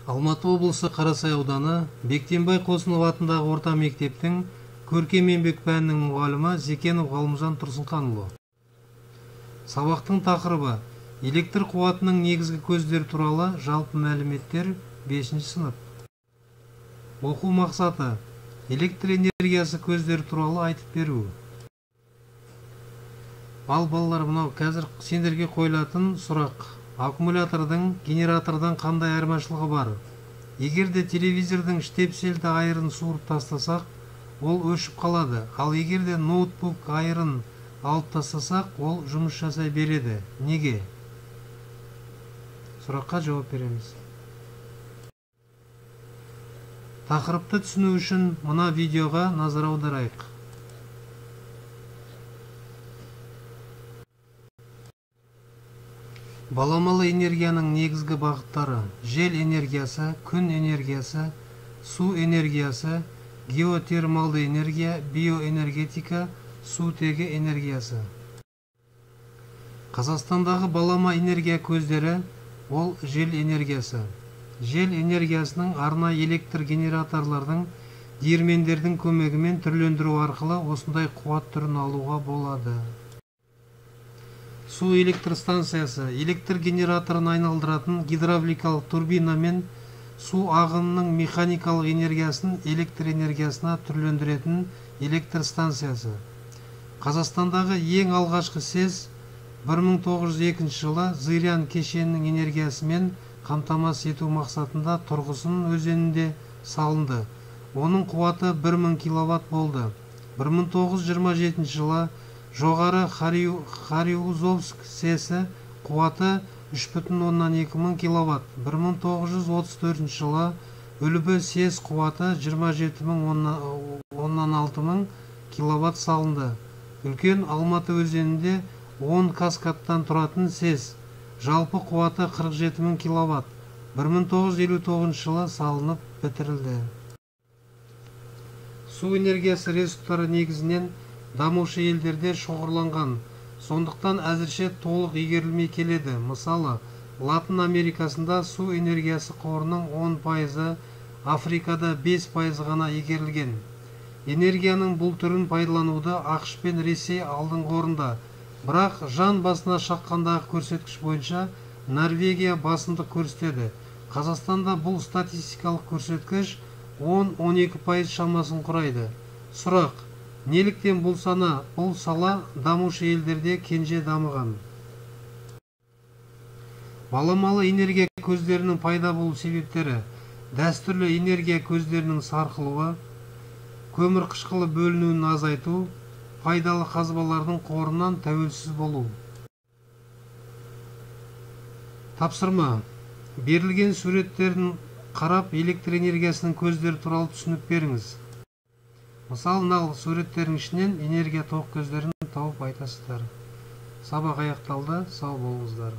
Алматы облысы Қарасай ауданы Бектенбай Қосынов атындағы орта мектептің көркем еңбек пәнінің мұғалімі Зекенов Ғалымжан Тұрсынханұлы. Сабақтың тақырыбы электр қуатының негізгі көздері туралы жалпы мәліметтер 5-ші сынып. Оқу мақсаты электр энергиясы көздері туралы айтып беру. Ал балалар, мынау қазір сендерге қойылатын сұрақ. Аккумулятордың генератордан қандай айырмашылығы бар? Егер де телевизордың штепсельді айырын суырып тастасақ, ол өшіп қалады. Ал егер де ноутбук айырын алып тастасақ, ол жұмыс жасай береді. Неге? Сұраққа жауап береміз. Тақырыпты түсіну үшін мына видеоға назар аударайық. Баламалы энергияның негізгі бағыттары: жел энергиясы, күн энергиясы, су энергиясы, геотермалды энергия, биоэнергетика, сутегі энергиясы. Қазақстандағы балама энергия көздері ол жел энергиясы. Жел энергиясының арнайы электр генераторлардың диірмендердің көмегімен түрлендіру арқылы осындай қуат түрін алуға болады. Су электр станциясы электр генераторын айналдыратын гидравликалық турбинамен су ағынының механикалық энергиясын электр энергиясына түрлендіретін электр станциясы. Қазақстандағы ең алғашқы СЭС 1902 жылы Зырян кешенінің энергиясымен қамтамасыз ету мақсатында Тұрғысын өзенінде салынды. Оның қуаты 1000 киловатт болды. 1927 жылы жоғары Хариузовск СЭСі қуаты 3,2 мың киловатт. 1934 жылы Үлбі СЭС қуаты 27,6 мың киловатт салынды. Үлкен Алматы өзенінде 10 каскадтан тұратын СЭС жалпы қуаты 47 мың киловатт. 1959 жылы салынып бітірілді. Су энергиясы ресурстары негізінен дамушы елдерде шоғырланған, сондықтан әзірше толық игерілмей келеді. Мысалы, Латын Америкасында су энергиясы қорының 10%, Африкада 5% ғана игерілген. Энергияның бұл түрін пайдалануды ақш пен Ресей алдыңғы орында, бірақ жан басына шаққандағы көрсеткіш бойынша Норвегия басымдық көрсетеді. Қазақстанда бұл статистикалық көрсеткіш 10-12% шамасын құрайды. Сұрақ: неліктен бұл сала дамушы елдерде кенже дамыған? Баламалы энергия көздерінің пайда болу себептері: дәстүрлі энергия көздерінің сарқылуы, көмір қышқылы бөлінуін азайту, пайдалы қазбалардың қорынан тәуелсіз болу. Тапсырма: берілген суреттерін қарап электр энергиясының көздері туралы түсінік беріңіз. Мысалы, мынау суреттердің ішінен энергия тоқ көздерін тауып айтасыздар. Сабақ аяқталды, сау болыңыздар.